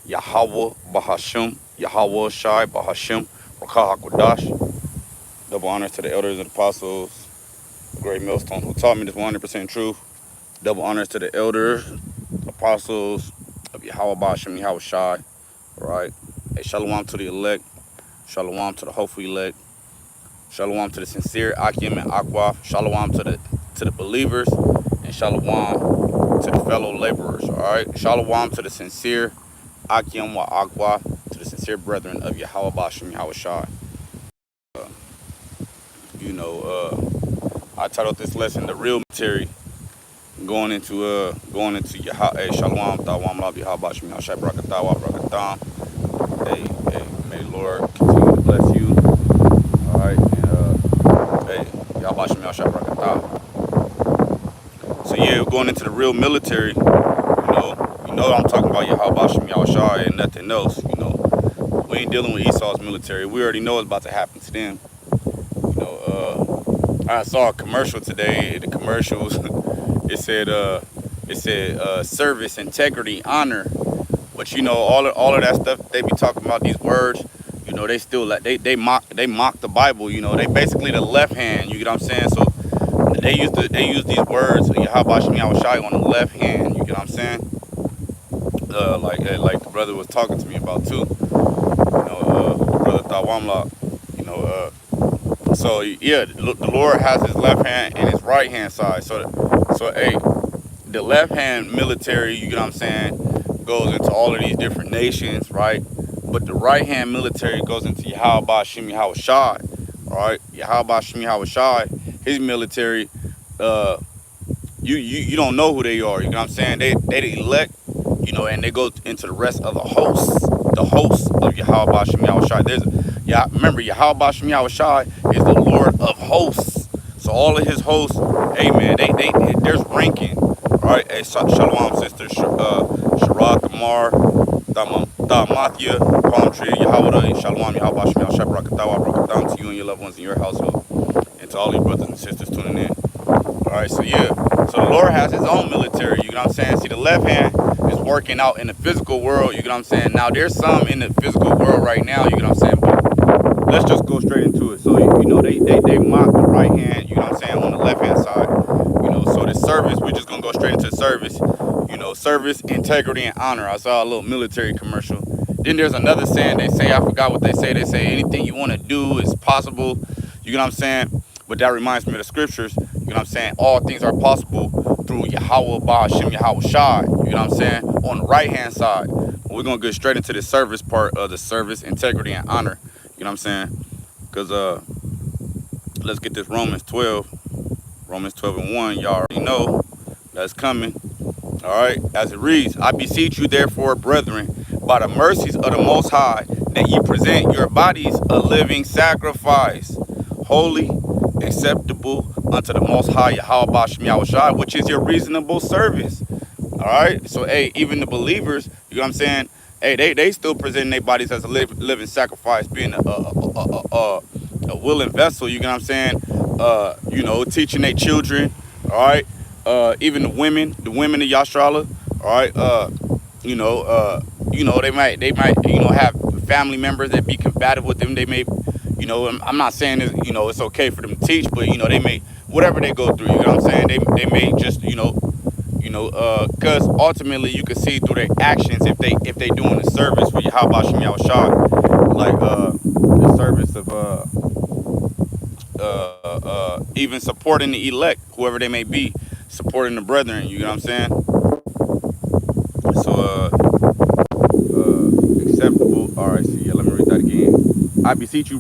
Yahweh Bahashim, Yahweh Shai Bahashim, Rakah HaKodash. Double honors to the elders and apostles, the great millstone who taught me this 100% truth. Double honors to the elders, apostles of Yahweh Bahashim, Yahweh Shai. All right. Hey, shalom to the elect. Shalom to the hopeful elect. Shalom to the sincere Akim and Akwaf. Shalom to the believers. And shalom to the fellow laborers. All right. Shalom to the sincere Akim wa Akwaf, to the sincere brethren of Yahweh Bashem Yahweh Shai. You know, I titled this lesson "The Real Military." Going into Yahweh. Hey, shalom. Tawam Lab Yahweh Bashem Yahweh Shai. Brakatawa Brakatam. Hey, may the Lord continue to bless you. All right. And hey, Yahweh Bashem Yahweh Shai Brakatam. So yeah, we're going into the real military. You know I'm talking about Yahweh Bashem Yahweh Shai and nothing else. You know, we ain't dealing with Esau's military. We already know what's about to happen to them. You know, I saw a commercial today. The commercials, it said service, integrity, honor. But you know, all of that stuff they be talking about, these words. You know, they still they mock the Bible. You know, they basically the left hand. You get what I'm saying? So they use these words Yahweh Bashem Yahweh Shai on the left hand. You get what I'm saying? Like the brother was talking to me about too. You know, brother Tawamla. You know, so yeah, the Lord has his left hand and his right hand side. So hey, the left hand military, you get what I'm saying, goes into all of these different nations, right? But the right hand military goes into Yahweh Bashem Yahweh Shai. All right, Yahweh Bashem Yahweh Shai, his military. You don't know who they are. You know what I'm saying? They elect. You know, and they go into the rest of the hosts of Yahweh Bashem Yahweh Shai. Remember, Yahweh Bashem Yahweh Shai is the Lord of hosts. So all of his hosts, hey man, there's ranking. All right, hey, shalom, sister, Sharad, Tamar, Damathia, Palm Tree, Yahweh, shalom, Yahweh Bashem Yahweh Shai, Brakatawa, to you and your loved ones in your household, and to all your brothers and sisters tuning in. All right, so yeah, so the Lord has his own military. You know what I'm saying? See, the left hand is working out in the physical world. You know what I'm saying? Now there's some in the physical world right now. You know what I'm saying? But let's just go straight into it. So you know they mock the right hand. You know what I'm saying? On the left hand side. You know, so the service, we're just gonna go straight into service. You know, service, integrity, and honor. I saw a little military commercial. Then there's another saying they say. I forgot what they say. They say anything you want to do is possible. You know what I'm saying? But that reminds me of the scriptures. You know what I'm saying? All things are possible through Yahweh Bashem Yahweh Shai. You know what I'm saying? On the right hand side. We're going to get straight into the service part of the service, integrity, and honor. You know what I'm saying? Because let's get this Romans 12. Romans 12 and 1. Y'all already know that's coming. All right. As it reads, I beseech you therefore, brethren, by the mercies of the Most High, that ye present your bodies a living sacrifice, holy, acceptable unto the Most High, Yahweh Bashem Yahweh Shai, which is your reasonable service. All right. So, hey, even the believers, you know what I'm saying? Hey, they still present their bodies as a living sacrifice, being a willing vessel. You know what I'm saying? You know, teaching their children. All right. Even the women of Yashrala. All right. You know, they might, you know, have family members that be compatible with them. They may, you know, I'm not saying it's, you know, it's okay for them to teach, but you know, they may, whatever they go through, you know what I'm saying? They may just, because ultimately you can see through their actions if they doing the service for Yahweh Bashem Yahweh Shai, like the service of even supporting the elect, whoever they may be, supporting the brethren. You know what I'm saying? So acceptable. All right, so yeah, let me read that again. I beseech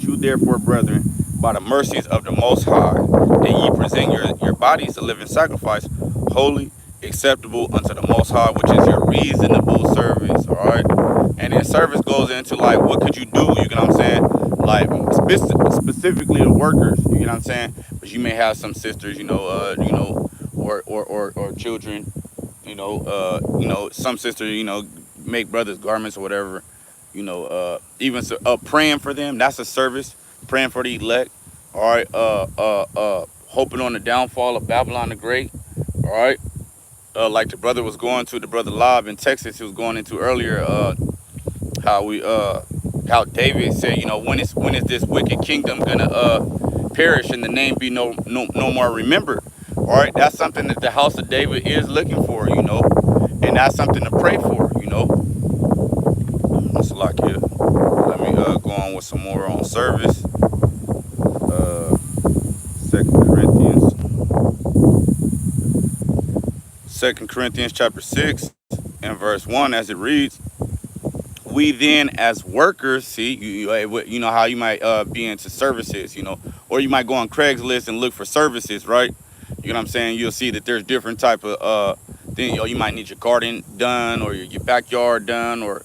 you, therefore, brethren, by the mercies of the Most High, that ye present your bodies a living sacrifice, holy, acceptable unto the Most High, which is your reasonable service. All right, and then service goes into like, what could you do? You know what I'm saying? Like specifically the workers. You know what I'm saying? But you may have some sisters, or children. Some sisters, make brothers garments or whatever. Even praying for them, that's a service. Praying for the elect. All right. Hoping on the downfall of Babylon the Great. All right. like the brother was going to, the brother Lob in Texas, he was going into earlier, how we how David said, when is this wicked kingdom gonna perish and the name be no more remembered? All right, that's something that the house of David is looking for, and that's something to pray for. It's like here. Let me go on with some more on service. Second Corinthians, Second Corinthians chapter 6 and verse 1, as it reads, we then as workers, see, you know how you might be into services, or you might go on Craigslist and look for services, right? You know what I'm saying? You'll see that there's different type of thing. You might need your garden done, or your backyard done, or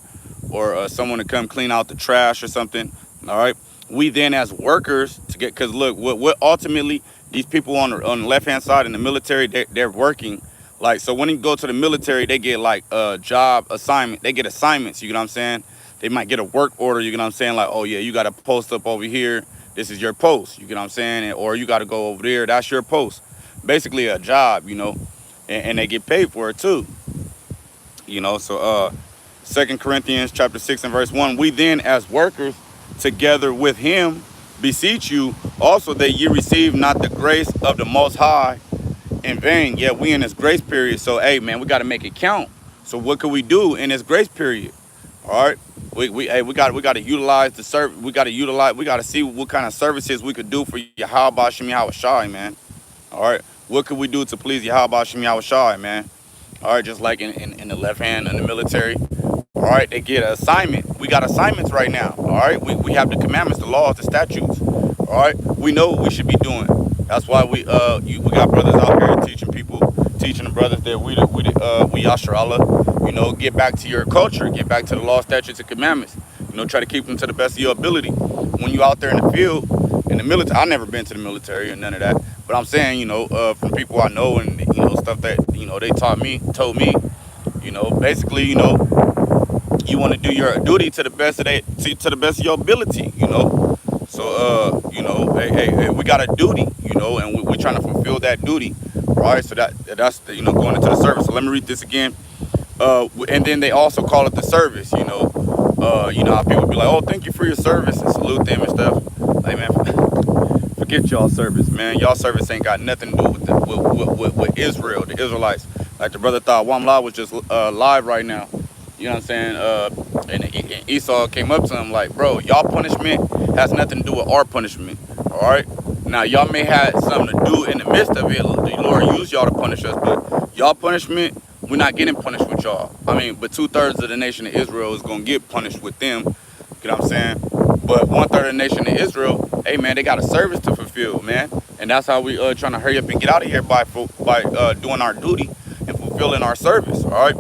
someone to come clean out the trash or something. All right. We then as workers to get, because look, what ultimately these people on the left hand side in the military, they're working. Like, so when you go to the military, they get like a job assignment. They get assignments. You know what I'm saying? They might get a work order. You know what I'm saying? Like, oh yeah, you got to post up over here. This is your post. You know what I'm saying? Or you got to go over there. That's your post. Basically a job, and they get paid for it too. So 2 Corinthians chapter 6 and verse 1, we then as workers together with him beseech you also that ye receive not the grace of the Most High in vain. Yeah, we in this grace period. So, hey, man, we got to make it count. So what can we do in this grace period? All right. We got to utilize the service. We got to see what kind of services we could do for Yahweh Shem Yahweh Shai, man. All right. What could we do to please Yahweh Shem Yahweh Shai, man? All right. Just like in the left hand in the military. All right. They get an assignment. We got assignments right now. All right. We have the commandments, the laws, the statutes. All right. We know what we should be doing. That's why we got brothers out here teaching the brothers that we Yashar Allah, get back to your culture, get back to the law, statutes, and commandments. Try to keep them to the best of your ability. When you out there in the field, in the military, I've never been to the military or none of that, but I'm saying, from people I know and stuff that they told me, basically, you want to do your duty to the best of your ability, So, hey, we got a duty, and we're trying to fulfill that duty, right? So that's going into the service. So let me read this again. And then they also call it the service, how people be like, oh, thank you for your service and salute them and stuff. Like, man, forget y'all service, man. Y'all service ain't got nothing to do with Israel, the Israelites. Like the brother thought Wamla was just live right now. You know what I'm saying? And Esau came up to him like, bro, y'all punishment has nothing to do with our punishment. All right. Now, y'all may have something to do in the midst of it. The Lord used y'all to punish us, but y'all punishment, we're not getting punished with y'all. I mean, but 2/3 of the nation of Israel is going to get punished with them. You know what I'm saying? But 1/3 of the nation of Israel, hey, man, they got a service to fulfill, man. And that's how we trying to hurry up and get out of here by doing our duty and fulfilling our service, all right?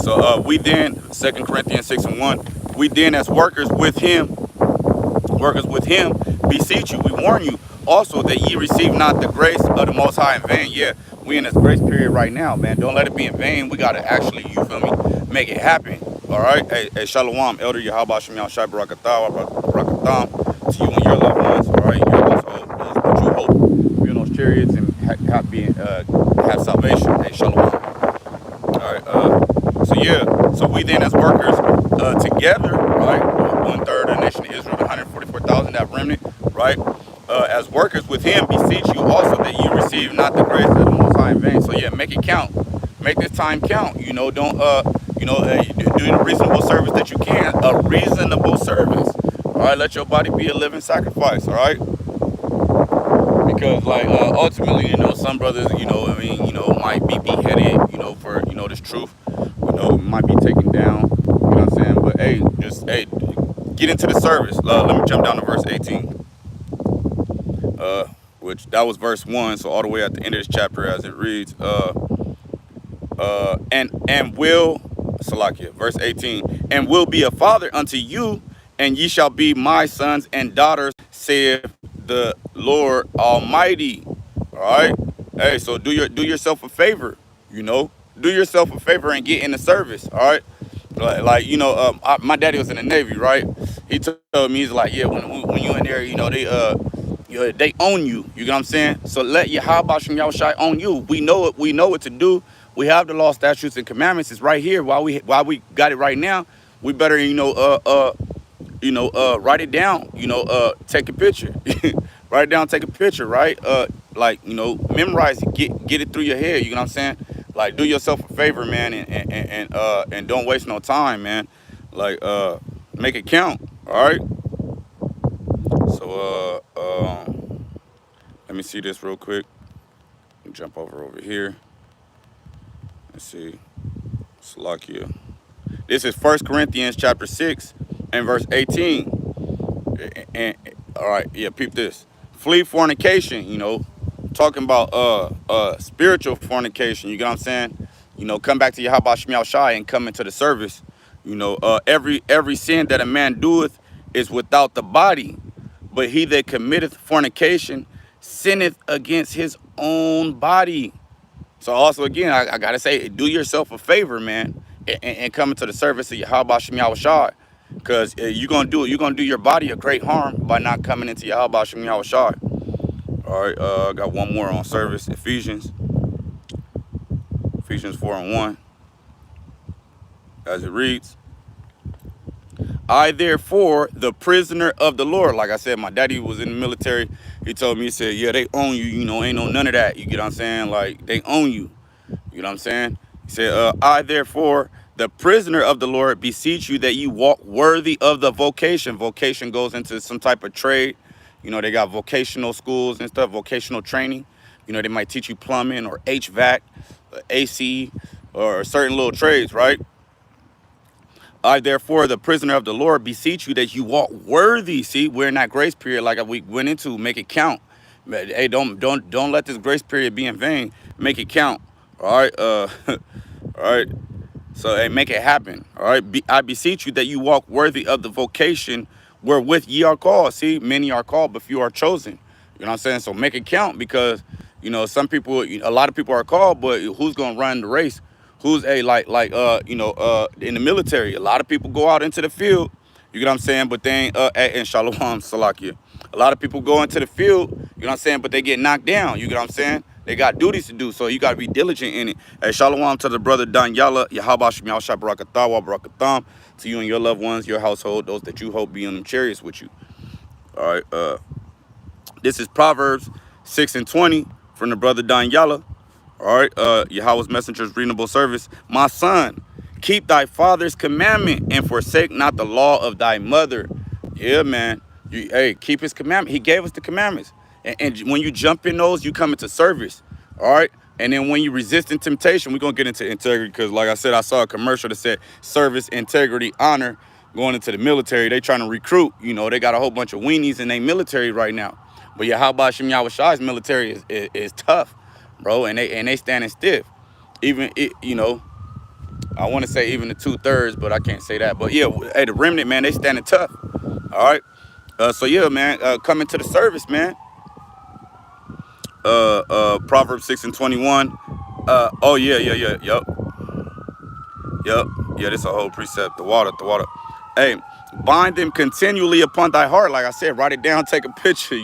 So we then, 2 Corinthians 6 and 1, we then as workers with him, beseech you, we warn you, also that ye receive not the grace of the Most High in vain. Yeah, we in this grace period right now, man. Don't let it be in vain. We got to actually, you feel me, make it happen. All right? Hey, Shalom, Elder Yahweh Shem Yahweh Shai Barakatam to you and your loved ones. All right? Those put you hope. Be in those chariots and have salvation. Hey, Shalom. All right. So we then as workers together, right? 1/3 of the nation of Israel, 144,000, that remnant, right? As workers with him, beseech you also that you receive not the grace of the Most High in vain. So yeah, make it count. Make this time count. Don't do the reasonable service that you can. A reasonable service. All right, let your body be a living sacrifice. All right. Because ultimately, some brothers, might be beheaded, for this truth. Might be taken down. You know what I'm saying? But hey, get into the service. Let me jump down to verse 18. Which that was verse 1, so all the way at the end of this chapter as it reads, and will, Salakia, verse 18, and will be a father unto you, and ye shall be my sons and daughters, saith the Lord Almighty. All right. Hey, so do yourself a favor, do yourself a favor and get in the service. All right. My daddy was in the Navy, right? He told me, he's like, yeah, when you in there, they own you. You know what I'm saying? So let Yahweh Shem Yahweh Shai own you. We know what to do. We have the law, statutes, and commandments. It's right here. While we got it right now, we better, write it down. Take a picture. Write it down, take a picture, right? Memorize it, get it through your head. You know what I'm saying? Like, do yourself a favor, man, and don't waste no time, man. Like, make it count. All right. So, let me see this real quick. Jump over here. Let's see. Salakia. This is 1 Corinthians chapter 6 and verse 18. And all right, yeah, peep this. Flee fornication, talking about spiritual fornication, you get what I'm saying? Come back to Yahweh Shem Yahushai and come into the service. Every sin that a man doeth is without the body, but he that committeth fornication sinneth against his own body. So also, again, I gotta say, do yourself a favor, man, and come into the service of Yahweh Shem Yahushai, because you're gonna do your body a great harm by not coming into Yahweh Shem Yahushai. All right, I got one more on service. Ephesians 4:1, as it reads. I, therefore, the prisoner of the Lord. Like I said, my daddy was in the military. He told me, he said, yeah, they own you. Ain't no none of that. You get what I'm saying? Like, they own you. You know what I'm saying? He said, I, therefore, the prisoner of the Lord, beseech you that you walk worthy of the vocation. Vocation goes into some type of trade. They got vocational schools and stuff, vocational training. They might teach you plumbing or HVAC, AC, or certain little trades, right? I, therefore, the prisoner of the Lord, beseech you that you walk worthy. See, we're in that grace period like we went into. Make it count. Hey, don't let this grace period be in vain. Make it count. All right. All right. So, hey, make it happen. All right. I beseech you that you walk worthy of the vocation wherewith ye are called. See, many are called, but few are chosen. You know what I'm saying? So make it count, because, some people, a lot of people are called, but who's going to run the race? Who's in the military? A lot of people go out into the field. You get what I'm saying? But they ain't, and Shalom Salakia. A lot of people go into the field, you know what I'm saying? But they get knocked down. You get what I'm saying? They got duties to do, so you got to be diligent in it. Hey, Shalom to the brother Danyala, Yahweh Shem Yahushai Barakatah, Barakatham, to you and your loved ones, your household, those that you hope be in them chariots with you. All right. This is Proverbs 6:20 from the brother Danyala. All right, Yahweh's Messenger's reasonable service. My son, keep thy father's commandment and forsake not the law of thy mother. Yeah, man. Keep his commandment. He gave us the commandments. And when you jump in those, you come into service. All right. And then when you resist in temptation, we're going to get into integrity, because, like I said, I saw a commercial that said service, integrity, honor going into the military. They trying to recruit. They got a whole bunch of weenies in their military right now. But Yahweh Shem Yahushai's military is tough, bro, and they standing stiff. Even I want to say even the 2/3, but I can't say that. But yeah, hey, the remnant, man, they standing tough. All right. So yeah, man, coming to the service, man. Proverbs 6:21. Oh yeah, yup. Yeah, this a whole precept. The water. Hey, bind them continually upon thy heart. Like I said, write it down, take a picture.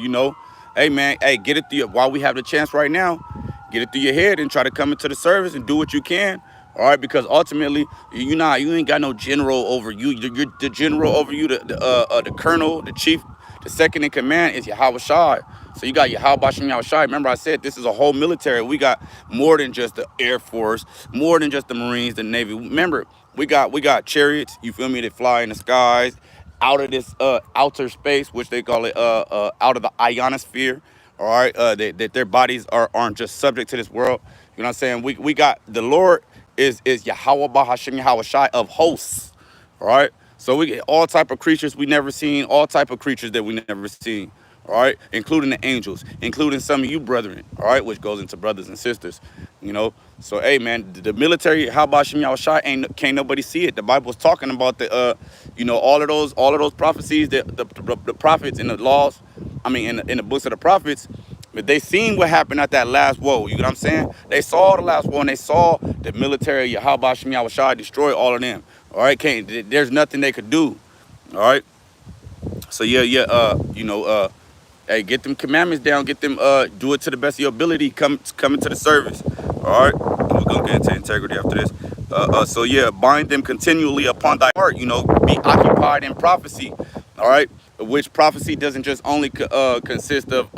Hey man, hey, get it through while we have the chance right now. Get it through your head and try to come into the service and do what you can. All right, because ultimately, you ain't got no general over you. You're the general over you, the colonel, the chief, the second in command is Yahweh Shai. So you got Yahweh Shem Yahushai. Remember, I said this is a whole military. We got more than just the Air Force, more than just the Marines, the Navy. Remember, we got chariots. You feel me? That fly in the skies, out of this outer space, which they call it out of the ionosphere. All right, that their bodies aren't just subject to this world. You know what I'm saying? We got the Lord is Yahweh Bahashem Yahushai of hosts. All right, so we get all type of creatures we never seen, all type of creatures that we never seen. All right, including the angels, including some of you brethren. All right, which goes into brothers and sisters. So hey man, the military, how about Shem Yahushai, can't nobody see it. The Bible's talking about the all of those prophecies, that the prophets and the laws. I mean, in the books of the prophets, but they seen what happened at that last woe. You know what I'm saying? They saw the last woe, and they saw the military, Yahweh Shem Yahushai, destroy all of them. All right, there's nothing they could do. All right. So yeah. Hey, get them commandments down. Get them. Do it to the best of your ability. Come into the service. All right. we're gonna get into integrity after this. So yeah, bind them continually upon thy heart. You know, be occupied in prophecy. All right, which prophecy doesn't just only consist of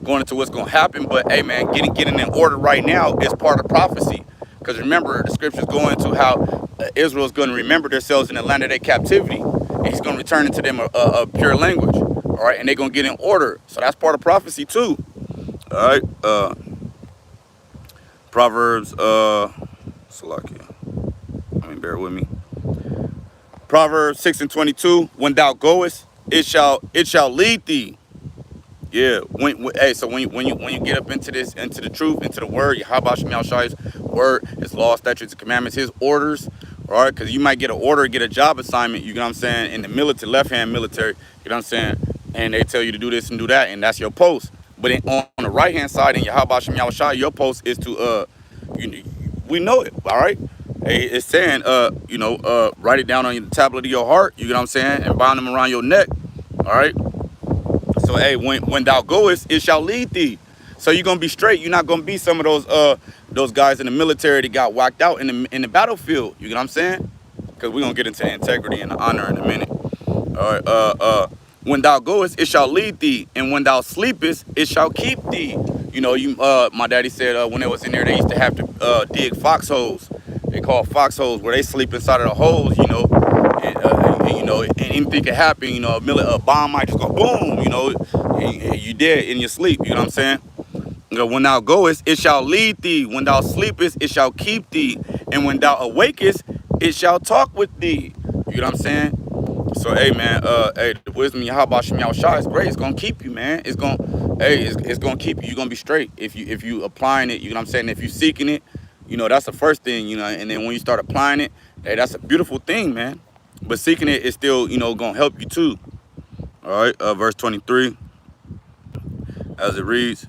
going into what's gonna happen, but hey man, getting in order right now is part of prophecy. Because remember, the scriptures go into how Israel is going to remember themselves in the land of their captivity, and he's going to return into them a pure language. All right, and they're going to get in order. So that's part of prophecy too. All right, Proverbs, Salakia. Bear with me. Proverbs 6:22. When thou goest, it shall lead thee. Yeah. So when you get up into the truth, into the word, Yahweh Shem Shai's word, his law, statutes, and commandments, his orders. All right, because you might get an order, get a job assignment. You know what I'm saying? In the military, left hand military. You know what I'm saying? And they tell you to do this and do that, and that's your post. But on the right hand side, in Yahweh Shem Shai, your post is to we know it. All right. Hey, it's saying write it down on the tablet of your heart. You know what I'm saying? And bind them around your neck. All right. So hey, when thou goest, it shall lead thee. So you're gonna be straight. You're not gonna be some of those guys in the military that got whacked out in the battlefield. You know what I'm saying? Because we're gonna get into integrity and honor in a minute. All right. When thou goest, it shall lead thee, and when thou sleepest, it shall keep thee. You know, my daddy said when they was in there, they used to have to dig foxholes. They call foxholes where they sleep inside of the holes. You know. And anything could happen, you know, a bomb might just go boom, you know, and you dead in your sleep, you know what I'm saying? You know, when thou goest, it shall lead thee. When thou sleepest, it shall keep thee. And when thou awakest, it shall talk with thee. You know what I'm saying? So, hey, man, the wisdom of Yahweh Shem Shai is great. It's going to keep you, man. It's going to keep you. You're going to be straight if you applying it, you know what I'm saying? If you seeking it, you know, that's the first thing, you know, and then when you start applying it, hey, that's a beautiful thing, man. But seeking it is still, you know, going to help you too. All right, verse 23, as it reads,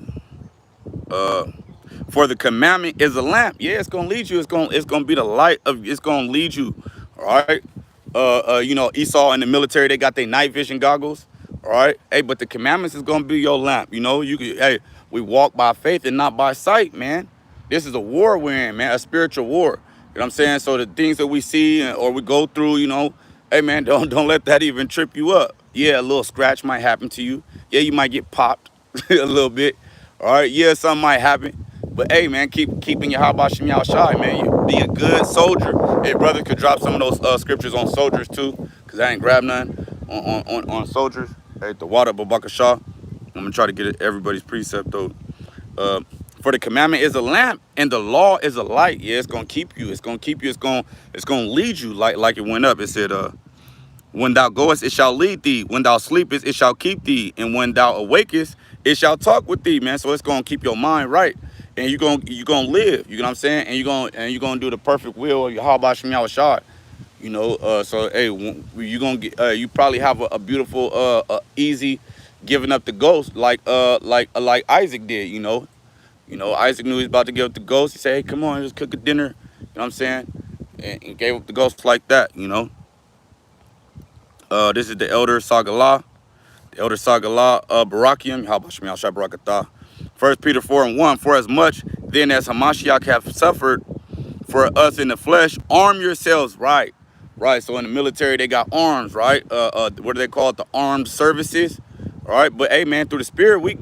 for the commandment is a lamp. Yeah, it's going to lead you. It's going to be the light of, it's going to lead you. All right. You know, Esau in the military, they got their night vision goggles. All right. Hey, but the commandments is going to be your lamp. You know, hey, we walk by faith and not by sight, man. This is a war we're in, man, a spiritual war. You know what I'm saying? So the things that we see or we go through, you know, hey, man, don't let that even trip you up. Yeah, a little scratch might happen to you. Yeah, you might get popped a little bit. All right, yeah, something might happen. But, hey, man, keeping your Yahweh Shem Shai, man. You be a good soldier. Hey, brother could drop some of those scriptures on soldiers, too, because I ain't grabbed none on soldiers. Hey, the water Babaka Shah. I'm going to try to get everybody's precept, though. For the commandment is a lamp and the law is a light. Yeah, it's gonna keep you. It's gonna keep you. It's gonna lead you like it went up. It said, when thou goest, it shall lead thee. When thou sleepest, it shall keep thee. And when thou awakest, it shall talk with thee, man. So it's gonna keep your mind right, and you're gonna live. You know what I'm saying? And you're gonna do the perfect will of Yahweh Shem Shai. You know. So hey, you're gonna get. You probably have a beautiful, easy giving up the ghost like Isaac did. You know. You know, Isaac knew he was about to give up the ghost. He said, hey, come on, just cook a dinner. You know what I'm saying? And gave up the ghost like that, you know. This is the elder Sagalah. The elder Sagalah, Barakium. How about Shemel Shai Barakatah? 1 Peter 4:1. For as much then as Hamashiach hath suffered for us in the flesh, arm yourselves. Right. So in the military, they got arms, right? What do they call it? The armed services. All right, but hey, man, through the spirit, we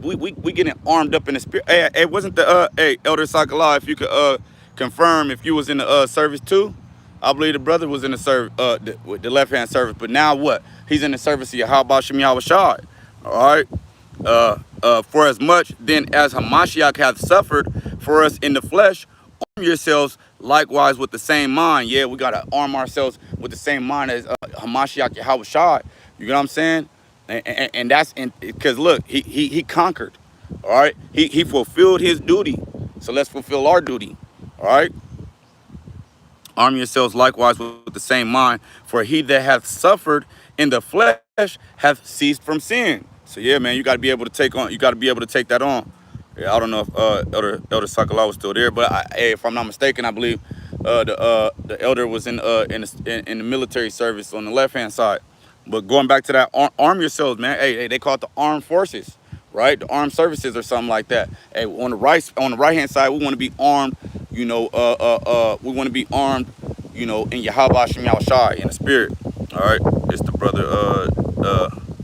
getting armed up in the spirit. Hey, wasn't the Elder Sakalah, if you could confirm if you was in the service too? I believe the brother was in the service, the left hand service. But now what? He's in the service of Yahweh Shem Shai. All right. For as much then as Hamashiach hath suffered for us in the flesh, arm yourselves likewise with the same mind. Yeah, we gotta arm ourselves with the same mind as Hamashiach Yahweh Shai. You know what I'm saying? And that's because look, he conquered. All right, he fulfilled his duty. So let's fulfill our duty. All right. Arm yourselves likewise with the same mind, for he that hath suffered in the flesh hath ceased from sin. So yeah, man, you got to be able to take on. You got to be able to take that on. Yeah, I don't know if Elder Sakalah was still there, but if I'm not mistaken, I believe the elder was in the military service on the left hand side. But going back to that, arm yourselves, man. Hey, they call it the armed forces, right? The armed services or something like that. Hey, on the right hand side, we want to be armed, we want to be armed, in Yahweh Shem Yahushai in the spirit. All right, it's the brother.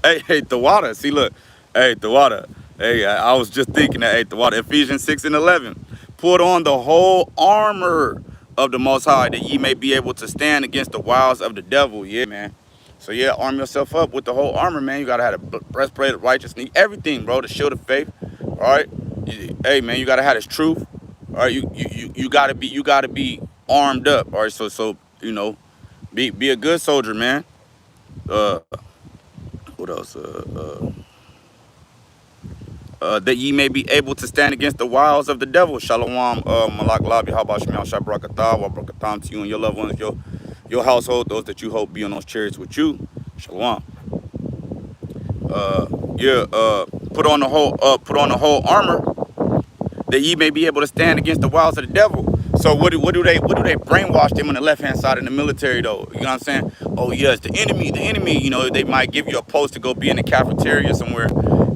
Hey, the water. See, look, hey, the water. Hey, I was just thinking that. Hey, the water. Ephesians 6:11. Put on the whole armor of the Most High, that ye may be able to stand against the wiles of the devil. Yeah, man. So yeah, arm yourself up with the whole armor, man. You gotta have the breastplate of righteousness, everything, bro. The shield of faith. All right. Hey, man, you gotta have this truth. All right. You gotta be armed up. All right. So be a good soldier, man. What else? That ye may be able to stand against the wiles of the devil. Shalom, Malak Labi, how about Shemel Shabrakatah, wa Brakatam to you and your loved ones, your household, those that you hope be on those chariots with you. Shalom. Put on the whole armor, that ye may be able to stand against the wiles of the devil. So what do they brainwash them on the left hand side in the military though? You know what I'm saying? Oh yeah, it's the enemy. They might give you a post to go be in the cafeteria somewhere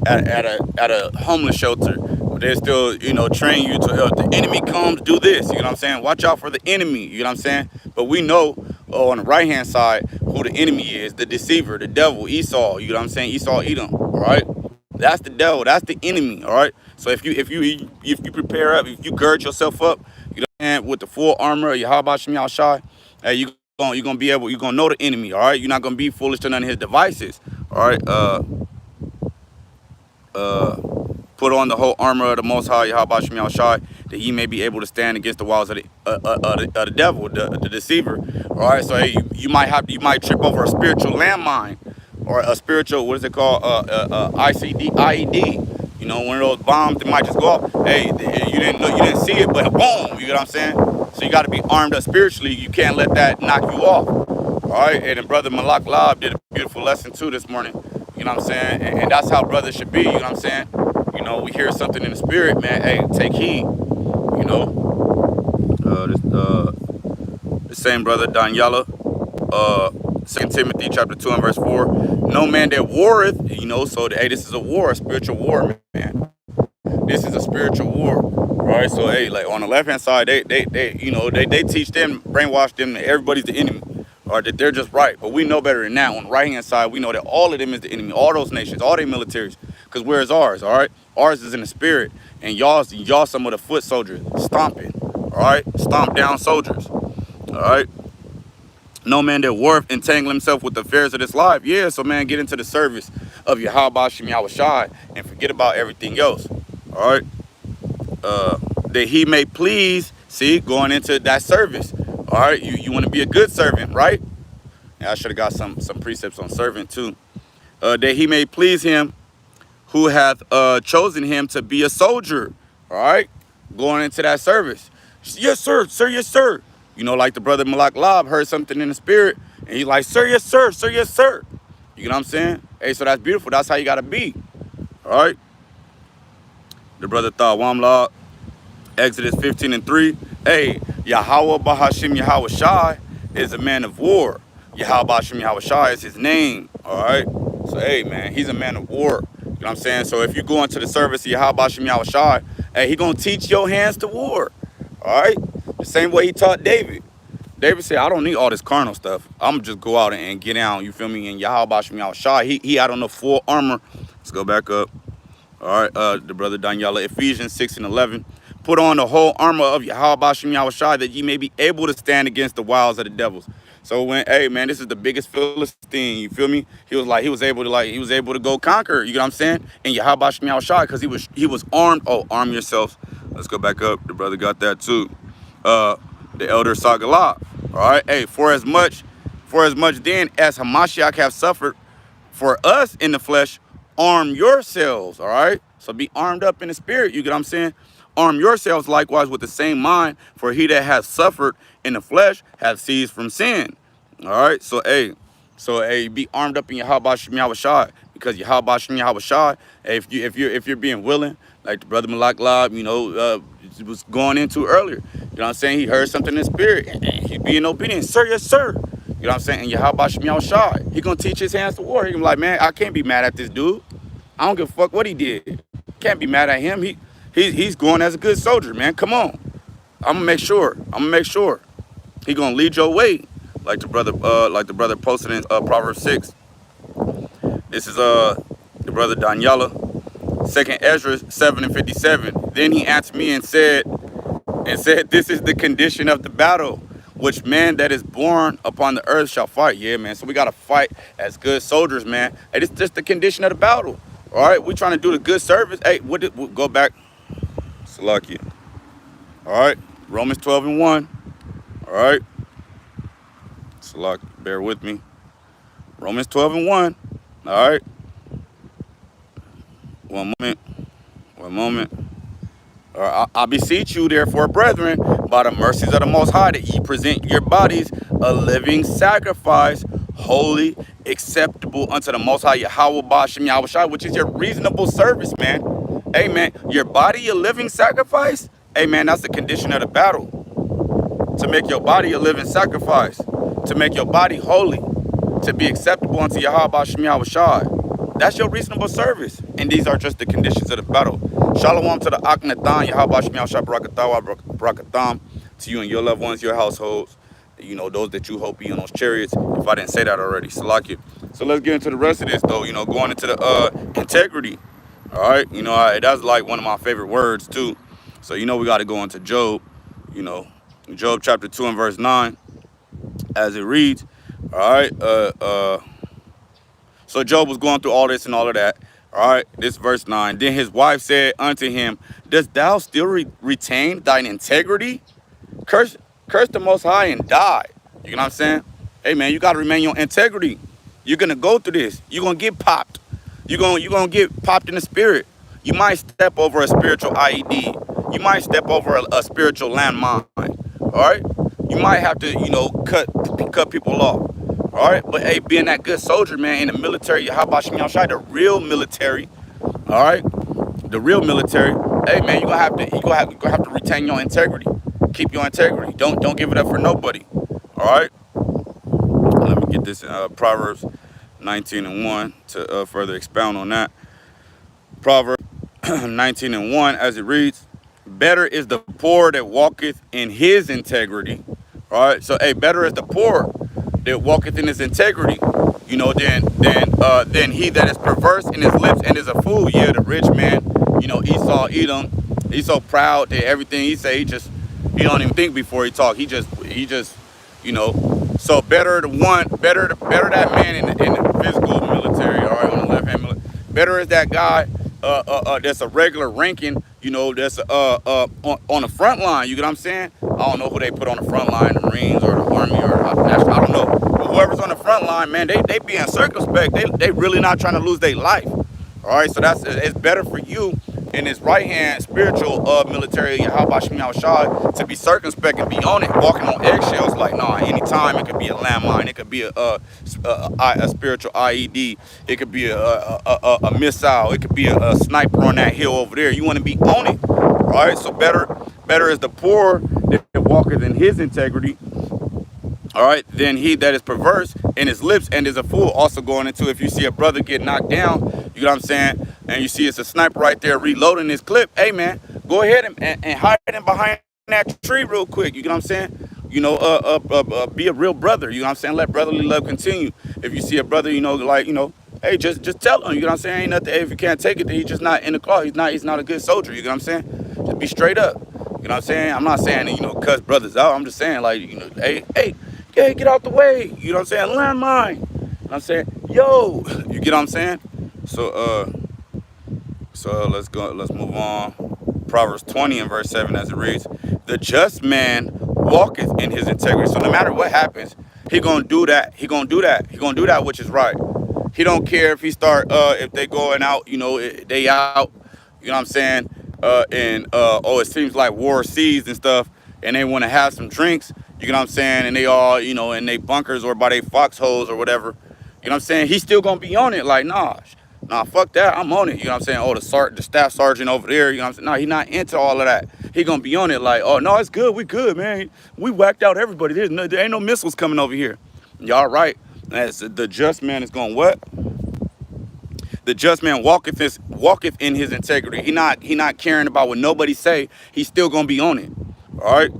at a homeless shelter. But they still, train you to help. The enemy comes, do this. You know what I'm saying? Watch out for the enemy. You know what I'm saying? But we know on the right hand side who the enemy is, the deceiver, the devil, Esau. You know what I'm saying? Esau, Edom. All right. That's the devil. That's the enemy. All right. So if you prepare up, if you gird yourself up, and with the full armor of Yahweh Shem Yahushai, hey, you're gonna know the enemy. All right. You're not gonna be foolish to none of his devices. All right. Put on the whole armor of the Most High Yahweh Shem Yahushai, that ye may be able to stand against the wiles of the devil, the deceiver. All right. So hey, you might trip over a spiritual landmine, or a spiritual, what is it called? IED. One of those bombs that might just go off. Hey, you didn't see it, but boom, you know what I'm saying? So you got to be armed up spiritually. You can't let that knock you off. All right, and then Brother Malak Lab did a beautiful lesson too this morning. You know what I'm saying? And that's how brothers should be. You know what I'm saying? We hear something in the spirit, man. Hey, take heed. The same brother Daniela, 2 Timothy chapter 2 and verse 4. No man that warreth, so hey, this is a war, a spiritual war, man. This is a spiritual war. Right? So hey, like on the left hand side, they teach them, brainwash them that everybody's the enemy, or that they're just right. But we know better than that. On the right hand side, we know that all of them is the enemy, all those nations, all their militaries. Because where is ours? All right, ours is in the spirit, and y'all some of the foot soldiers stomping. All right, stomp down soldiers. All right. No man that worth entangle himself with the affairs of this life. Yeah, so man, get into the service of Yahweh Shem Yahushai and forget about everything else. All right. That he may please, see, going into that service. All right. You want to be a good servant, right? Yeah, I should have got some precepts on servant too. That he may please him who hath chosen him to be a soldier. All right. Going into that service. Yes, sir. Sir, yes, sir. Like the brother Malak Lab heard something in the spirit, and he's like, sir, yes, sir. Sir, yes, sir. You know what I'm saying? Hey, so that's beautiful. That's how you got to be. All right. The brother Thawam Law, Exodus 15 and 3. Hey, Yahweh Bahashim Yahweh Shai is a man of war. Yahweh Bahashim Yahweh Shai is his name. All right. So, hey, man, he's a man of war. You know what I'm saying? So if you go into the service of Yahweh Bahashim Yahweh Shai, hey, he going to teach your hands to war. All right. The same way he taught David. David said, I don't need all this carnal stuff. I'm going to just go out and get down, you feel me? And Yahweh Shem Yahushai, he had on the full armor. Let's go back up. All right, the brother Daniela, Ephesians 6 and 11. Put on the whole armor of Yahweh Shem Yahushai, that ye may be able to stand against the wiles of the devils. So hey man, this is the biggest Philistine, you feel me? He was able to go conquer, you know what I'm saying? And Yahweh Shem Yahushai, because he was armed. Oh, arm yourselves. Let's go back up. The brother got that too. The elder Sagalah. All right. Hey, for as much then as Hamashiach have suffered for us in the flesh, arm yourselves. All right. So be armed up in the spirit. You get what I'm saying? Arm yourselves likewise with the same mind, for he that has suffered in the flesh has ceased from sin. All right. So hey, be armed up in Yahweh Shem Yahushai, because Yahweh Shem Yahushai, if you're being willing, like the brother Malak Lab, was going into earlier. You know what I'm saying? He heard something in the spirit, and he being obedient. Sir, yes, sir. You know what I'm saying? And Yahweh Shem Yahushai, he gonna teach his hands to war. He gonna be like, man, I can't be mad at this dude. I don't give a fuck what he did. Can't be mad at him. He's going as a good soldier, man. Come on. I'm gonna make sure. I'm gonna make sure. He gonna lead your way, like the brother posted in Proverbs 6. This is the brother Daniela, Second Ezra 7:57. Then he answered me and said, this is the condition of the battle, which man that is born upon the earth shall fight. Yeah, man. So we gotta fight as good soldiers, man. Hey, it's just the condition of the battle. All right, we trying to do the good service. Hey, we'll go back. Salakia. All right, Romans 12:1. All right, Salakia. Bear with me. Romans 12:1. All right. One moment. One moment. I beseech you, therefore, brethren, by the mercies of the Most High, that ye present your bodies a living sacrifice, holy, acceptable unto the Most High, Yahweh Bashem Yahushai, which is your reasonable service, man. Amen. Your body a living sacrifice? Amen. That's the condition of the battle. To make your body a living sacrifice, to make your body holy, to be acceptable unto Yahweh Bashem Yahushai. That's your reasonable service. And these are just the conditions of the battle. Shalom to the Akhnathan, Yahweh Shem Yahshua Barakatam, to you and your loved ones, your households, you know, those that you hope be on those chariots, if I didn't say that already, Salakia. So let's get into the rest of this, though, you know, going into the integrity. All right, you know, that's like one of my favorite words, too. So, you know, we got to go into Job, you know, Job chapter 2 and verse 9, as it reads. All right, so Job was going through all this and all of that. All right, this verse 9. Then his wife said unto him, dost thou still retain thine integrity? Curse the Most High and die. You know what I'm saying? Hey, man, you got to remain your integrity. You're going to go through this. You're going to get popped. You're gonna get popped in the spirit. You might step over a spiritual IED. You might step over a spiritual landmine. All right? You might have to, you know, cut people off. All right, but hey, being that good soldier, man, in the military, how about Shem Yahshai, the real military? All right, the real military. Hey, man, you gonna have to retain your integrity. Keep your integrity. Don't give it up for nobody. All right. Let me get this Proverbs 19:1 to further expound on that. Proverbs 19:1, as it reads, better is the poor that walketh in his integrity. All right, so hey, better is the poor that walketh in his integrity, you know, then he that is perverse in his lips and is a fool. Yeah, the rich man, you know, Esau, Edom, he's so proud that everything he say, he don't even think before he talk. He just, you know. So better that man in the physical military, all right, on the left hand, better is that guy that's a regular ranking, you know, that's on the front line. You get what I'm saying? I don't know who they put on the front line, the Marines or the Army or National, I don't know. But whoever's on the front line, man, they being circumspect. They really not trying to lose their life. All right, so it's better for you in this right hand spiritual military, how about Shem Yahshua, to be circumspect and be on it, walking on eggshells. Like, nah, anytime it could be a landmine, it could be a spiritual IED, it could be a missile, it could be a sniper on that hill over there. You want to be on it. All right, so better is the poor that walketh in his integrity. All right, then he that is perverse in his lips and is a fool. Also going into, if you see a brother get knocked down, you know what I'm saying, and you see it's a sniper right there reloading his clip, hey, man, go ahead and hide him behind that tree real quick. You know what I'm saying? You know, be a real brother. You know what I'm saying? Let brotherly love continue. If you see a brother, you know, like, you know, hey, just tell him. You know what I'm saying? Ain't nothing. If you can't take it, then he's just not in the cloth. He's not a good soldier. You know what I'm saying? Just be straight up. You know what I'm saying? I'm not saying, you know, cuss brothers out. I'm just saying, like, you know, hey, get out the way. You know what I'm saying? Landmine. You know what I'm saying? Yo, you get what I'm saying? So let's move on. Proverbs 20 and verse 7, as it reads, the just man walketh in his integrity. So no matter what happens, he gonna do that. He gonna do that which is right. He don't care if he start if they going out, you know, they out, you know what I'm saying? It seems like war seas and stuff, and they want to have some drinks, you know what I'm saying? And they all, you know, in they bunkers or by they foxholes or whatever, you know what I'm saying? He's still gonna be on it, like, nah, fuck that, I'm on it, you know what I'm saying? Oh, the staff sergeant over there, you know what I'm saying? No, he not into all of that. He gonna be on it like, oh, no, it's good, we good, man. We whacked out everybody. There ain't no missiles coming over here. Y'all right. As the just man is going what? The just man walketh in his integrity. He not caring about what nobody say. He's still gonna be on it. All All right.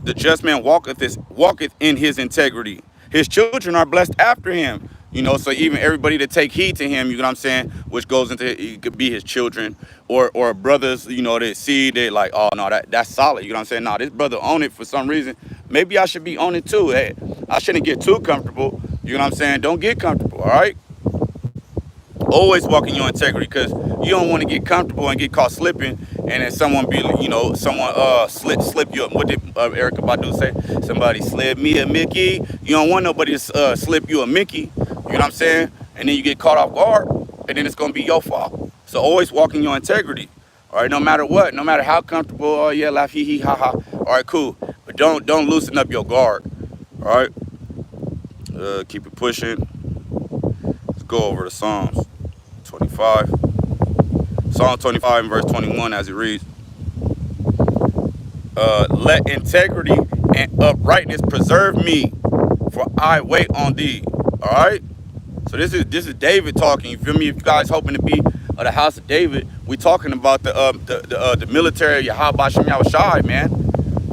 The just man walketh in his integrity. His children are blessed after him. You know, so even everybody to take heed to him, you know what I'm saying, which goes into it could be his children or brothers, you know, that see that like, oh no, that's solid. You know what I'm saying? No, this brother own it for some reason. Maybe I should be on it too. Hey, I shouldn't get too comfortable. You know what I'm saying? Don't get comfortable, all right? Always walk in your integrity, because you don't want to get comfortable and get caught slipping, and then someone be, you know, someone slip you up. What did Erykah Badu say? Somebody slip me a Mickey. You don't want nobody to slip you a Mickey. You know what I'm saying? And then you get caught off guard, and then it's gonna be your fault. So always walk in your integrity. All right, no matter what, no matter how comfortable. Oh yeah, laugh, hee hee, ha ha. All right, cool. But don't loosen up your guard. All right. Keep it pushing. Let's go over the Psalms 25. Psalm 25 and verse 21, as it reads, let integrity and uprightness preserve me, for I wait on thee. All right. So this is David talking. You feel me? If you guys hoping to be the house of David, we talking about the military of Yahweh Bashem Yahushai, man.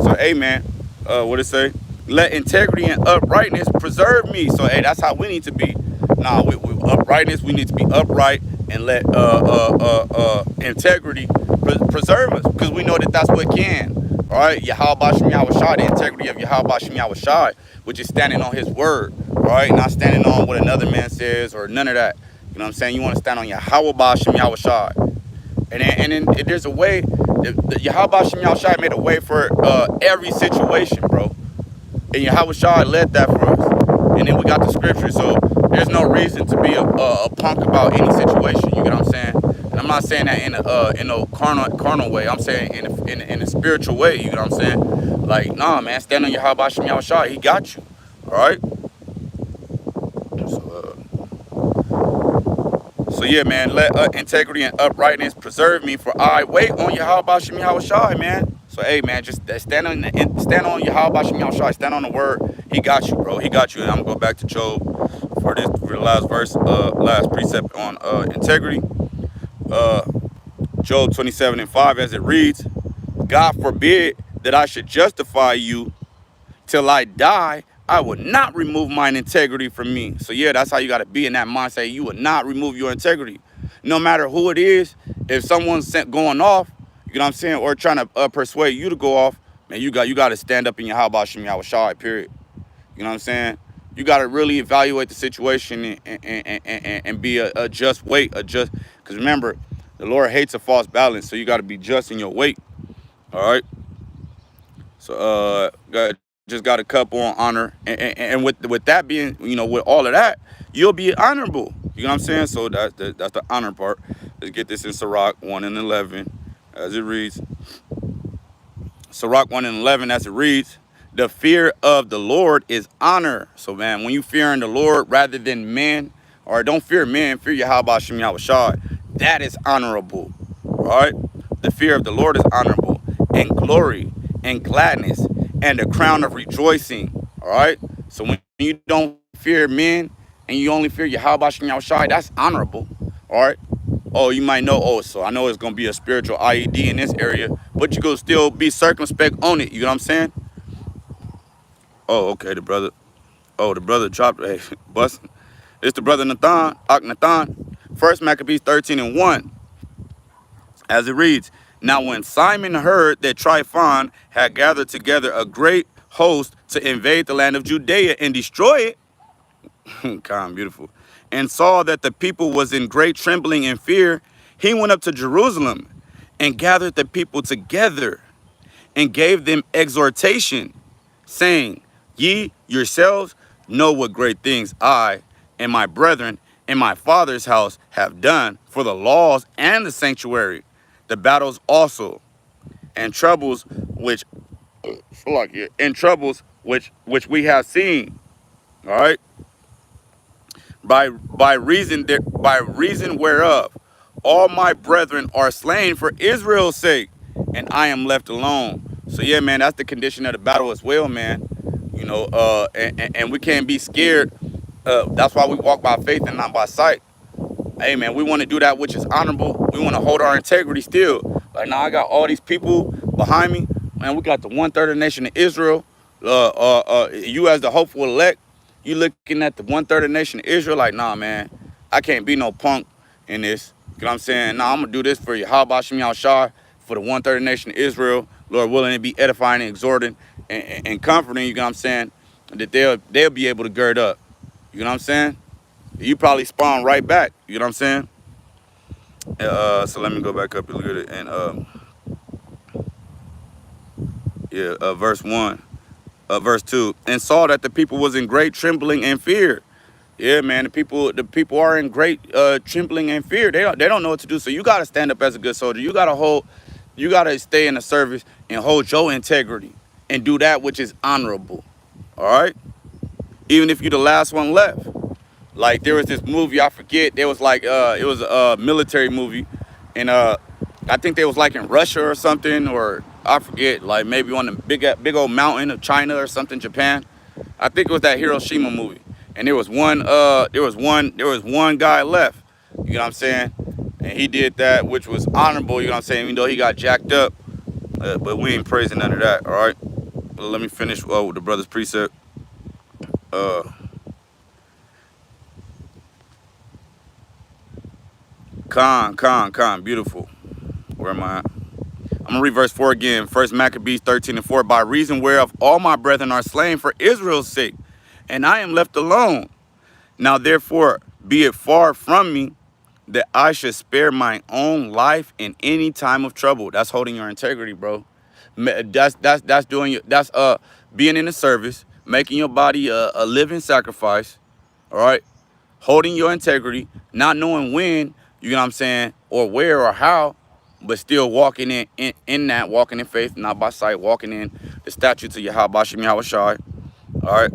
So hey, man, what it say? Let integrity and uprightness preserve me. So hey, that's how we need to be. Nah, with uprightness, we need to be upright, and let integrity preserve us, because we know that that's what can. All right, Yahweh Bashem Yahushai, the integrity of Yahweh Bashem Yahushai, which is standing on his word. All right, not standing on what another man says or none of that. You know what I'm saying? You want to stand on Yahweh Bashem Yahushai. And then there's a way, the Yahweh Bashem Yahushai made a way for every situation, bro. And Yahushai led that for us. And then we got the scripture, so there's no reason to be a punk about any situation. You get what I'm saying? And I'm not saying that in a carnal way. I'm saying in a spiritual way. You get what I'm saying? Like, nah, man, stand on Yahweh Bashem Yahushai. He got you. All right. So yeah, man, let integrity and uprightness preserve me, for I wait on Yahweh Bashem Yahushai, man. So hey, man, just stand on Yahweh Bashem Yahushai, stand on the word. He got you, bro. He got you. And I'm gonna go back to Job for the last verse, last precept on integrity. Job 27 and 5, as it reads, God forbid that I should justify you till I die. I would not remove mine integrity from me. So yeah, that's how you got to be in that mindset. You would not remove your integrity, no matter who it is. If someone's going off, you know what I'm saying, or trying to persuade you to go off, man, you got to stand up in your Yahweh Bashem Yahushai, period. You know what I'm saying? You got to really evaluate the situation and be a just weight, because remember, the Lord hates a false balance. So you got to be just in your weight. All right. So just got a couple on honor, and with that being, you know, with all of that, you'll be honorable. You know what I'm saying? So that's the honor part. Let's get this in Sirach 1 and 11, as it reads. Sirach 1 and 11, as it reads, the fear of the Lord is honor. So man, when you fearing the Lord rather than men, or don't fear men, fear Yahweh Bashem Yahushai, that is honorable. All right. The fear of the Lord is honorable, and glory and gladness and the crown of rejoicing. All right. So when you don't fear men and you only fear Yahweh Bashem Yahushai, that's honorable. All right. Oh, you might know, oh, so I know it's going to be a spiritual IED in this area, but you go still be circumspect on it. You know what I'm saying? Oh, okay, the brother dropped, hey, busting. It's the brother Nathan, Nathan. First Maccabees 13 and 1, as it reads, now when Simon heard that Tryphon had gathered together a great host to invade the land of Judea and destroy it, calm, beautiful, and saw that the people was in great trembling and fear, he went up to Jerusalem and gathered the people together and gave them exhortation, saying, ye yourselves know what great things I and my brethren in my father's house have done for the laws and the sanctuary, the battles also, and troubles which we have seen. All right. By reason whereof all my brethren are slain for Israel's sake, and I am left alone. So yeah, man, that's the condition of the battle as well, man. You know, and we can't be scared. That's why we walk by faith and not by sight. Hey, man, we want to do that which is honorable. We want to hold our integrity still. Like, now I got all these people behind me. man, we got the 1/3 of the nation of Israel. You as the hopeful elect, you looking at the 1/3 of the nation of Israel like, nah, man, I can't be no punk in this. You know what I'm saying? Nah, I'm gonna do this for you. How about Shem Shah for the 1/3 of the nation of Israel? Lord willing, to be edifying and exhorting and comforting. You know what I'm saying? That they'll be able to gird up. You know what I'm saying? You probably spawn right back. You know what I'm saying? So let me go back up and look at it. And verse 1, verse 2. And saw that the people was in great trembling and fear. Yeah, man, the people are in great trembling and fear. They don't know what to do. So you gotta stand up as a good soldier. You gotta stay in the service and hold your integrity and do that which is honorable. All right? Even if you're the last one left. Like there was this movie, I forget, there was like it was a military movie, and I think they was like in Russia or something, or I forget, like maybe on the big old mountain of China or something, Japan. I think it was that Hiroshima movie. And there was one guy left. You know what I'm saying? And he did that which was honorable, you know what I'm saying, even though he got jacked up. But we ain't praising none of that, all right? But let me finish with the brother's precept. Beautiful. Where am I at? I'm gonna read verse 4 again. First Maccabees 13:4. By reason whereof all my brethren are slain for Israel's sake, and I am left alone. Now therefore be it far from me that I should spare my own life in any time of trouble. That's holding your integrity, bro. That's doing that's being in the service, making your body a living sacrifice. All right, holding your integrity, not knowing when, you know what I'm saying, or where or how, but still walking in that, walking in faith, not by sight, walking in the statutes of Yahweh Shem Yahushai. All right,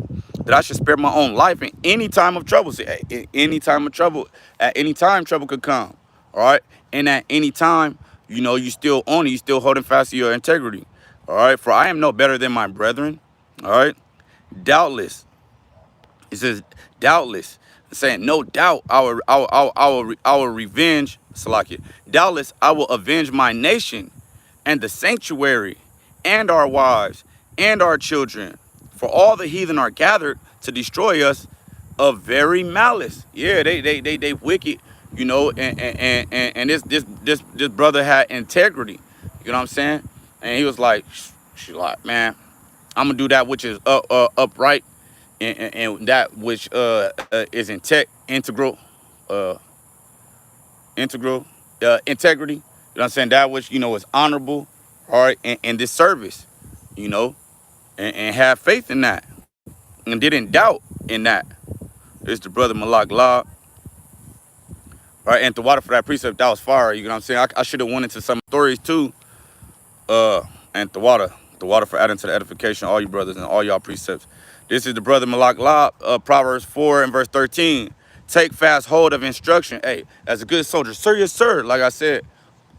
that I should spare my own life in any time of trouble. See, in any time of trouble, at any time trouble could come. All right, and at any time, you know, you still on it, you still holding fast to your integrity. All right, for I am no better than my brethren. All right, doubtless. It says doubtless, saying no doubt our revenge, Salakia. Doubtless I will avenge my nation and the sanctuary and our wives and our children. For all the heathen are gathered to destroy us of very malice. Yeah, they wicked, you know, and this brother had integrity. You know what I'm saying? And he was like, she like, man, I'm gonna do that which is upright and that which is integral integrity. You know what I'm saying? That which, you know, is honorable, all right, and this service, you know, and have faith in that and didn't doubt in that. It's the brother Malak Law. All right, and the water for that precept, that was fire. You know what I'm saying? I should have went into some stories too. And the water for adding to the edification, all you brothers and all y'all precepts. This is the brother Malak Law, Proverbs 4 and verse 13. Take fast hold of instruction. Hey, as a good soldier, sir, yes, sir. Like I said,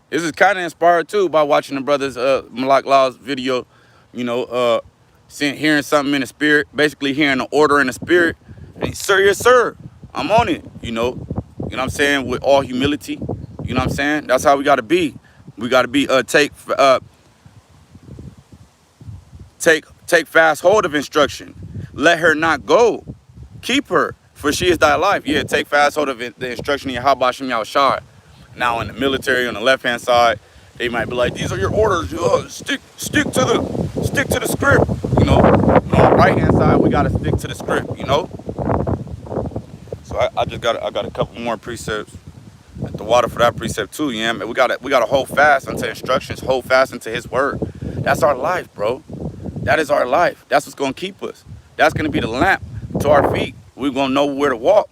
this is kind of inspired too by watching the brothers Malak Law's video, you know, hearing something in the spirit, basically hearing the order in the spirit. And sir, yes, sir, I'm on it, you know what I'm saying, with all humility, you know what I'm saying? That's how we got to be. We got to be, take fast hold of instruction. Let her not go. Keep her, for she is thy life. Yeah, take fast hold of the instruction of Yahweh Shem Yahushai. Now in the military, on the left-hand side, they might be like, these are your orders. Stick to the script, you know. But on the right-hand side, we gotta stick to the script, you know. So I got a couple more precepts at the water for that precept too. Yeah, man. We gotta hold fast unto instructions, hold fast into His word. That's our life, bro. That is our life. That's what's gonna keep us. That's gonna be the lamp to our feet. We're gonna know where to walk.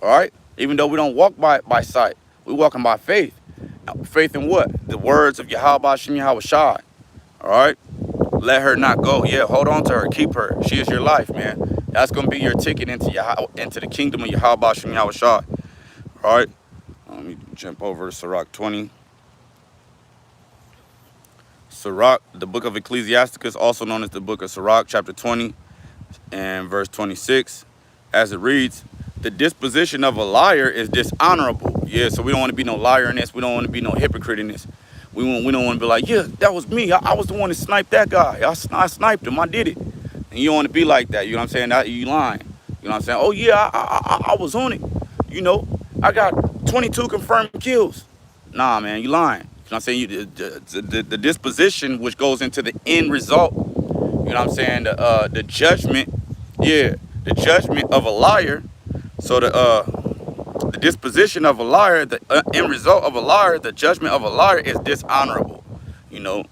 All right. Even though we don't walk by sight, we're walking by faith. Now, faith in what? The words of Yahweh Shem Yahushai. All right. Let her not go. Yeah, hold on to her. Keep her. She is your life, man. That's going to be your ticket into the kingdom of Yahweh Shem Yahushai. All right. Let me jump over to Sirach 20. Sirach, the book of Ecclesiasticus, also known as the book of Sirach, chapter 20 and verse 26. As it reads, the disposition of a liar is dishonorable. Yeah, so we don't want to be no liar in this. We don't want to be no hypocrite in this. We don't want to be like, yeah, that was me. I was the one that sniped that guy. I sniped him. I did it. And you don't want to be like that. You know what I'm saying? That you lying. You know what I'm saying? Oh yeah, I was on it. You know, I got 22 confirmed kills. Nah, man, you lying. You know what I'm saying? The disposition which goes into the end result. You know what I'm saying? The judgment, yeah, the judgment of a liar. So the disposition of a liar, the end result of a liar, the judgment of a liar is dishonorable. You know,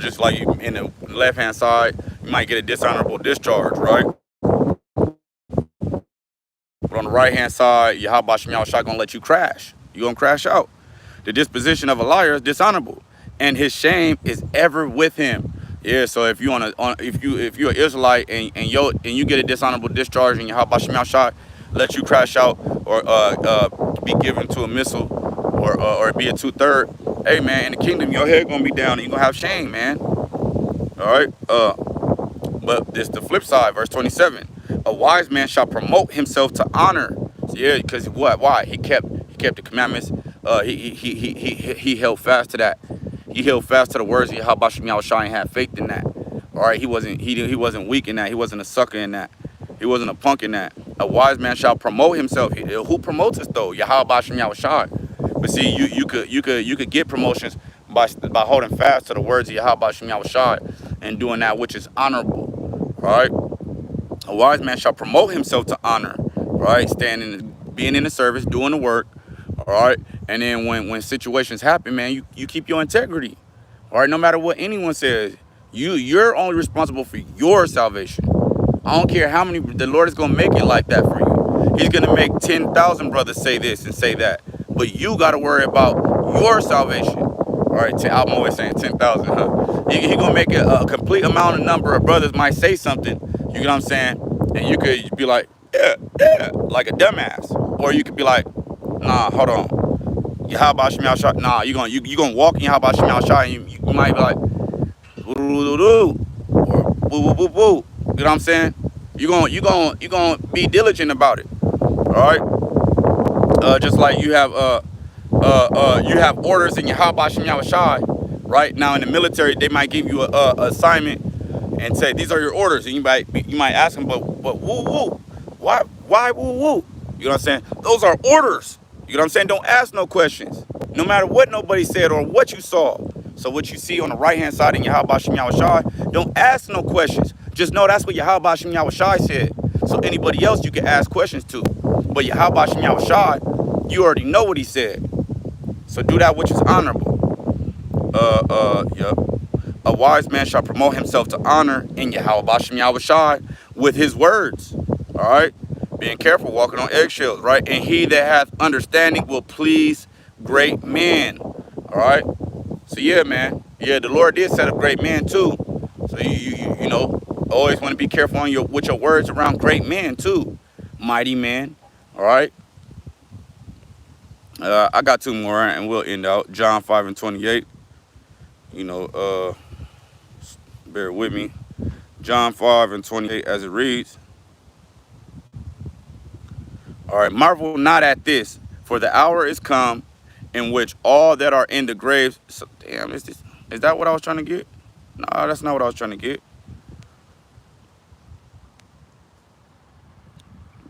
just like in the left hand side, you might get a dishonorable discharge, right? But on the right hand side, Yahweh Shem Yahushua gonna let you crash. You gonna crash out. The disposition of a liar is dishonorable, and his shame is ever with him. Yeah. So if you if you're an Israelite and you get a dishonorable discharge and Yahweh Shem Yahushua let you crash out or be given to a missile or be a 2/3, hey man, in the kingdom your head gonna be down and you gonna have shame, man. All right. But this the flip side, verse 27. A wise man shall promote himself to honor. So yeah, because what? Why? He kept the commandments. He held fast to that. He held fast to the words of Yahweh Shem Yahushua and had faith in that. All right, he wasn't weak in that. He wasn't a sucker in that. He wasn't a punk in that. A wise man shall promote himself. Who promotes us though? Yahweh Shem Yahushua. But see, you could get promotions by holding fast to the words of Yahweh Shem Yahushua and doing that which is honorable. All right. A wise man shall promote himself to honor. Right, being in the service, doing the work. All right. And then when situations happen, man, you keep your integrity. All right. No matter what anyone says, you're only responsible for your salvation. I don't care how many, the Lord is going to make it like that for you. He's going to make 10,000 brothers say this and say that. But you got to worry about your salvation. All right. I'm always saying 10,000, huh? He's going to make a complete amount of number of brothers might say something. You know what I'm saying? And you could be like, yeah, like a dumbass. Or you could be like, nah, hold on. Yahweh Shem Yahushua. Nah, you gonna walk in Yahweh Shem Yahushua and you might be like, or woo woo woo woo. You know what I'm saying? You gonna be diligent about it. All right. Just like you have orders in Yahweh Shem Yahushua. Right now in the military, they might give you a assignment and say these are your orders, and you might ask them, but woo woo, why woo woo? You know what I'm saying? Those are orders. You know what I'm saying? Don't ask no questions, no matter what nobody said or what you saw. So what you see on the right hand side in Yahweh Shem Yahushua, don't ask no questions. Just know that's what Yahweh Shem Yahushua said. So anybody else you can ask questions to, but Yahweh Shem Yahushua, you already know what he said. So do that which is honorable. Yep. A wise man shall promote himself to honor in Yahweh Shem Yahushua with his words. All right. Being careful, walking on eggshells, right? And he that hath understanding will please great men. All right. So yeah, man. Yeah, the Lord did set up great men too. So you know, always want to be careful on with your words around great men too. Mighty men. All right. I got two more and we'll end out. John 5:28. You know, bear with me. John 5:28 as it reads. All right, marvel not at this, for the hour is come in which all that are in the graves. So, damn, is that what I was trying to get? No, that's not what I was trying to get.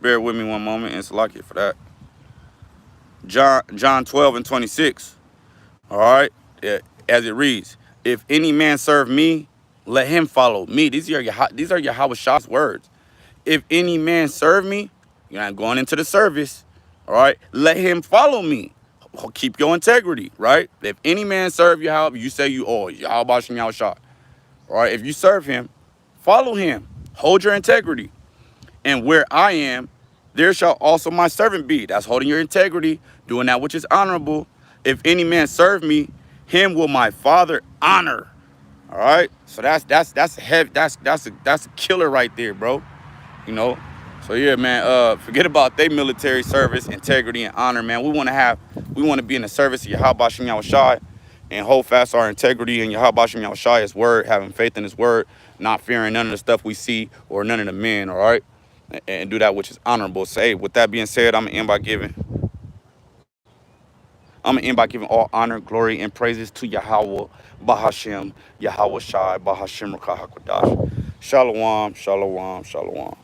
Bear with me one moment, and Salakia for that. John 12:26. All right, as it reads, if any man serve me, let him follow me. These are Yahweh's words. If any man serve me, you're not going into the service. All right. Let him follow me. Keep your integrity. Right. If any man serve Yahweh, you say Yahweh Shem Yahushua. All right. If you serve him, follow him. Hold your integrity. And where I am, there shall also my servant be. That's holding your integrity, doing that which is honorable. If any man serve me, him will my Father honor. All right. So that's heavy. That's a killer right there, bro. You know. So yeah, man, forget about their military service, integrity, and honor, man. We want to be in the service of Yahweh Shem Yahushua and hold fast our integrity in Yahweh Shem Yahushua, his word, having faith in his word, not fearing none of the stuff we see or none of the men, all right? And do that which is honorable. So, hey, with that being said, I'm going to end by giving. I'm going to end by giving all honor, glory, and praises to Yahweh, Bahashem, Yahweh Shai, Bahashem Rakahakwadash. Shalom, shalom, shalom.